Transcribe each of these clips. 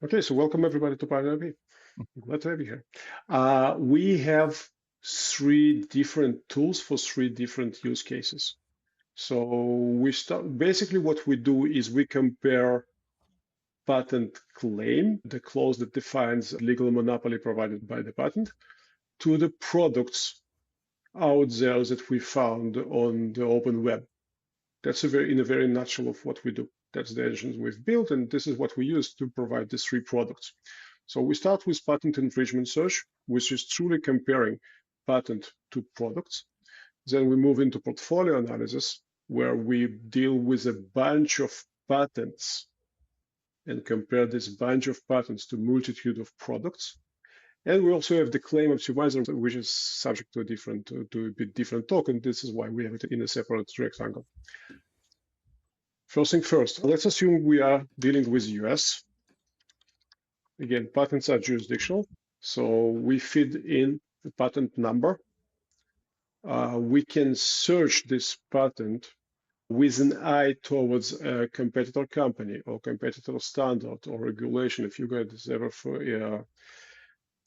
Okay, so welcome everybody to PyNB. Glad to have you here. We have three different tools for three different use cases. So we start, basically what we do is we compare patent claim, the clause that defines legal monopoly provided by the patent, to the products out there that we found on the open web. That's in a very nutshell of what we do. That's the engine we've built, and this is what we use to provide these three products. So we start with patent infringement search, which is truly comparing patent to products. Then we move into portfolio analysis, where we deal with a bunch of patents and compare this bunch of patents to multitude of products. And we also have the claim optimizer, which is subject to a bit different talk, and this is why we have it in a separate rectangle. First thing first, let's assume we are dealing with US. Again, patents are jurisdictional, so we feed in the patent number. We can search this patent with an eye towards a competitor company or competitor standard or regulation. If you guys ever,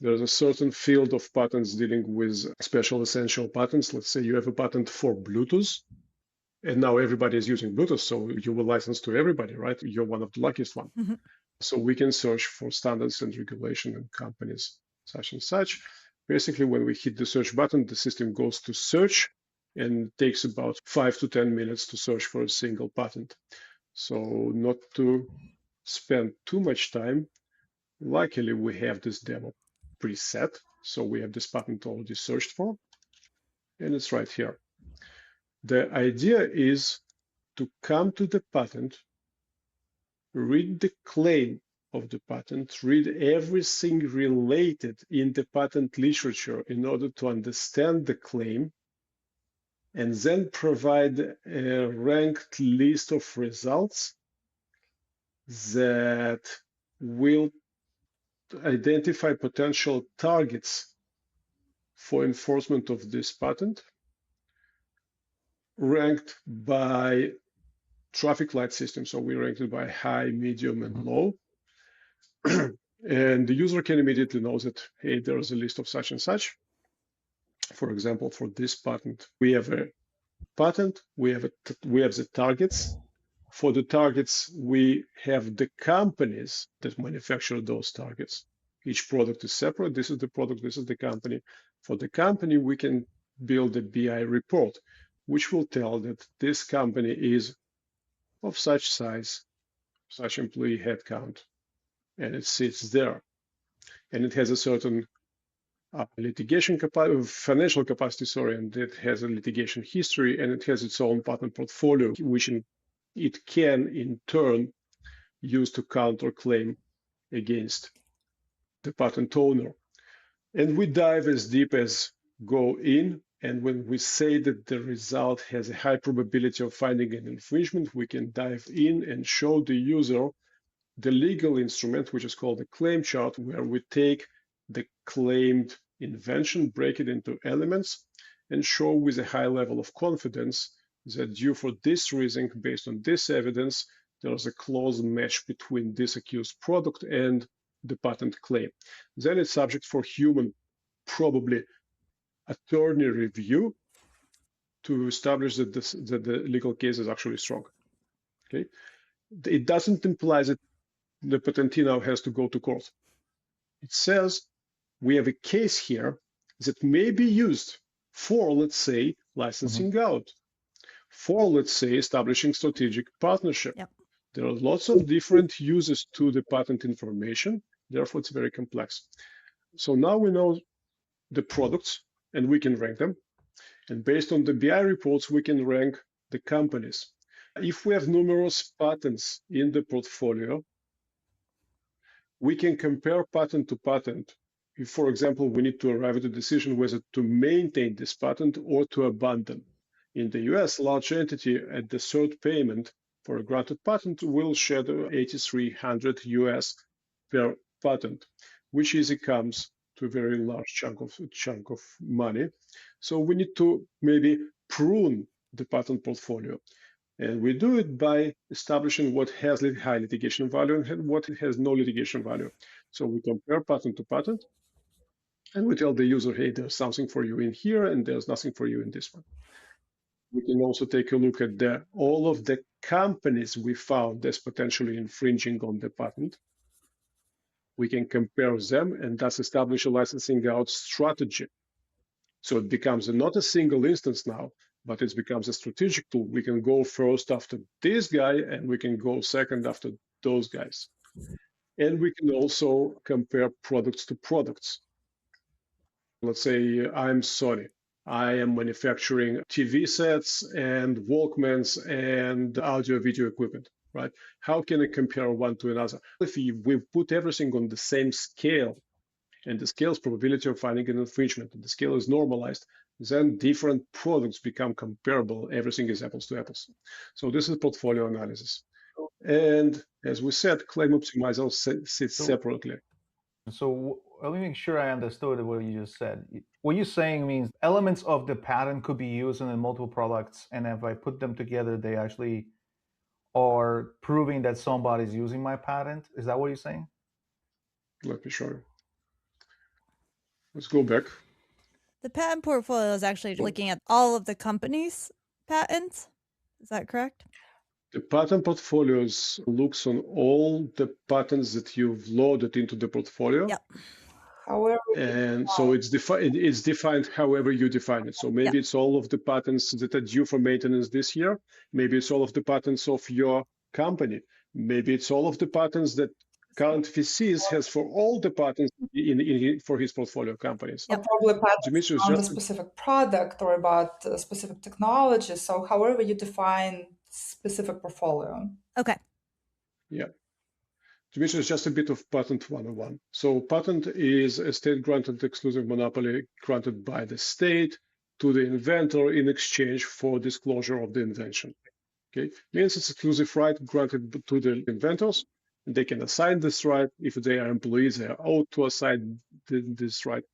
there's a certain field of patents dealing with special essential patents. Let's say you have a patent for Bluetooth, and now everybody is using Bluetooth, so you will license to everybody, right? You're one of the luckiest one. Mm-hmm. So we can search for standards and regulation and companies such and such. Basically, when we hit the search button, the system goes to search and it takes about 5 to 10 minutes to search for a single patent. So not to spend too much time, luckily we have this demo preset. So we have this patent already searched for, and it's right here. The idea is to come to the patent, read the claim of the patent, read everything related in the patent literature in order to understand the claim, and then provide a ranked list of results that will identify potential targets for enforcement of this patent, ranked by traffic light system. So we ranked it by high, medium, and low. And the user can immediately know that, hey, there's a list of such and such. For example, for this patent, we have a patent, we have the targets. For the targets, we have the companies that manufacture those targets. Each product is separate. This is the product, this is the company. For the company, we can build a BI report, which will tell that this company is of such size, such employee headcount, and it sits there. And it has a certain financial capacity, and it has a litigation history, and it has its own patent portfolio, which it can in turn use to counterclaim against the patent owner. And we dive as deep as go in. And when we say that the result has a high probability of finding an infringement, we can dive in and show the user the legal instrument, which is called the claim chart, where we take the claimed invention, break it into elements, and show with a high level of confidence that due for this reason, based on this evidence, there's a close match between this accused product and the patent claim. Then it's subject for human, probably attorney review to establish that the legal case is actually strong. Okay, it doesn't imply that the patentee now has to go to court. It says we have a case here that may be used for, let's say, licensing out, for, let's say, establishing strategic partnership. Yep. There are lots of different uses to the patent information. Therefore, it's very complex. So now we know the products and we can rank them. And based on the BI reports, we can rank the companies. If we have numerous patents in the portfolio, we can compare patent to patent. If, for example, we need to arrive at a decision whether to maintain this patent or to abandon. In the US, large entity at the third payment for a granted patent will shed 8,300 US per patent, which easily comes to a very large chunk of money. So we need to maybe prune the patent portfolio. And we do it by establishing what has high litigation value and what has no litigation value. So we compare patent to patent, and we tell the user, hey, there's something for you in here, and there's nothing for you in this one. We can also take a look at all of the companies we found as potentially infringing on the patent. We can compare them and thus establish a licensing out strategy. So it becomes not a single instance now, but it becomes a strategic tool. We can go first after this guy, and we can go second after those guys. And we can also compare products to products. Let's say I'm Sony. I am manufacturing TV sets and Walkmans and audio video equipment, right? How can I compare one to another? If we put everything on the same scale, and the scale's probability of finding an infringement, and the scale is normalized, then different products become comparable. Everything is apples to apples. So this is portfolio analysis. And as we said, claim optimizer sits separately. So let me make sure I understood what you just said. What you're saying means elements of the patent could be used in multiple products, and if I put them together, they actually are proving that somebody's using my patent. Is that what you're saying? Let me show you. Let's go back. The patent portfolio is actually looking at all of the company's patents. Is that correct? The patent portfolios looks on all the patents that you've loaded into the portfolio. Yep. However, And so it's defined however you define it. So maybe it's all of the patents that are due for maintenance this year. Maybe it's all of the patents of your company. Maybe it's all of the patents that current VCs has for all the patents for his portfolio companies. Yep. Probably patents Dimitrios, on the specific product or about specific technology. So however you define specific portfolio. Okay. Yeah. Dimitrios, just a bit of patent 101. So patent is a state-granted exclusive monopoly granted by the state to the inventor in exchange for disclosure of the invention. Okay, means it's exclusive right granted to the inventors. And they can assign this right. If they are employees, they are owed to assign this right.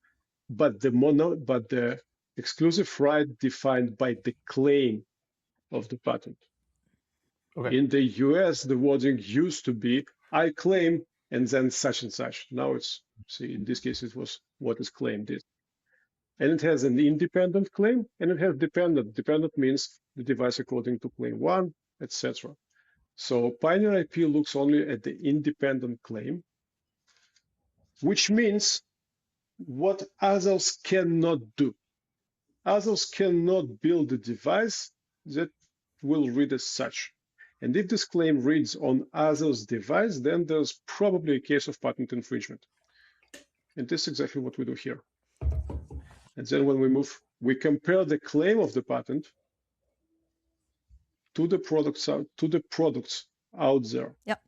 But the exclusive right defined by the claim of the patent. Okay. In the US, the wording used to be, I claim, and then such and such. Now it's, see, in this case, it was what is claimed is. And it has an independent claim, and it has dependent. Dependent means the device according to claim 1, etc. So Pioneer IP looks only at the independent claim, which means what others cannot do. Others cannot build a device that will read as such. And if this claim reads on others' device, then there's probably a case of patent infringement. And this is exactly what we do here. And then when we move, we compare the claim of the patent to the products out there. Yep.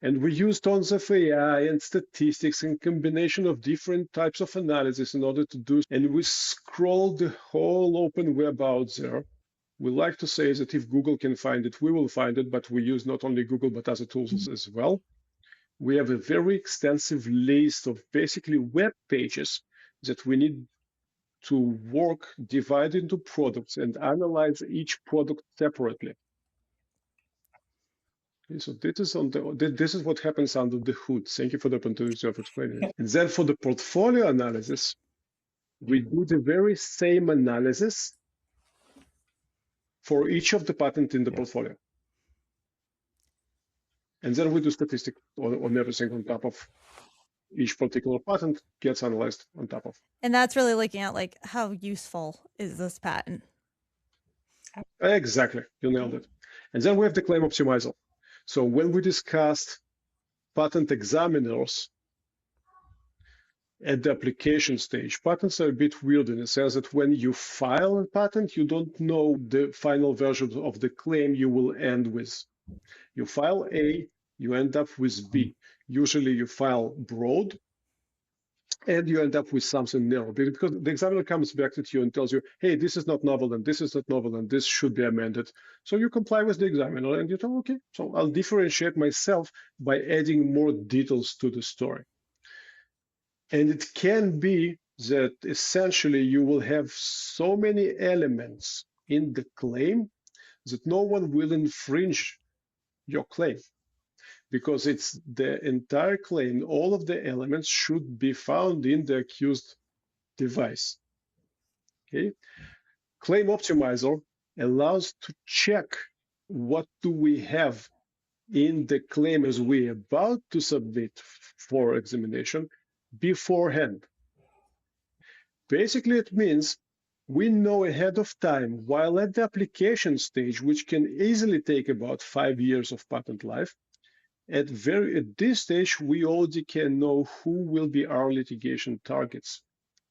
And we use tons of AI and statistics and combination of different types of analysis in order to do. And we scroll the whole open web out there. We like to say that if Google can find it, we will find it, but we use not only Google, but other tools as well. We have a very extensive list of basically web pages that we need to work, divide into products and analyze each product separately. Okay, so this is what happens under the hood. Thank you for the opportunity of explaining it. And then for the portfolio analysis, we do the very same analysis for each of the patents in the portfolio. And then we do statistics on everything on top of each particular patent gets analyzed on top of. And that's really looking at like how useful is this patent? Exactly, you nailed it. And then we have the claim optimizer. So when we discussed patent examiners at the application stage, patents are a bit weird in the sense that when you file a patent, you don't know the final version of the claim you will end with. You file A, you end up with B. Usually you file broad, and you end up with something narrow, because the examiner comes back to you and tells you, hey, this is not novel, and this is not novel, and this should be amended. So you comply with the examiner, and you tell, okay, so I'll differentiate myself by adding more details to the story. And it can be that essentially you will have so many elements in the claim that no one will infringe your claim, because it's the entire claim, all of the elements should be found in the accused device. Okay? Claim optimizer allows to check what do we have in the claim as we're about to submit for examination beforehand. Basically, it means we know ahead of time, while at the application stage, which can easily take about 5 years of patent life, at this stage, we already can know who will be our litigation targets.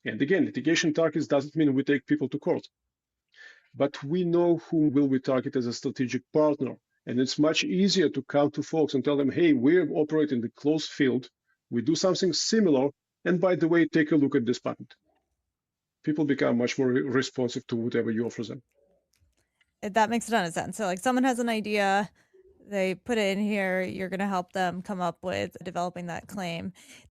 And again, litigation targets doesn't mean we take people to court, but we know whom will we target as a strategic partner. And it's much easier to come to folks and tell them, hey, we operate in the closed field, we do something similar, and by the way, take a look at this patent. People become much more responsive to whatever you offer them. That makes a ton of sense. So like someone has an idea, they put it in here, you're going to help them come up with developing that claim.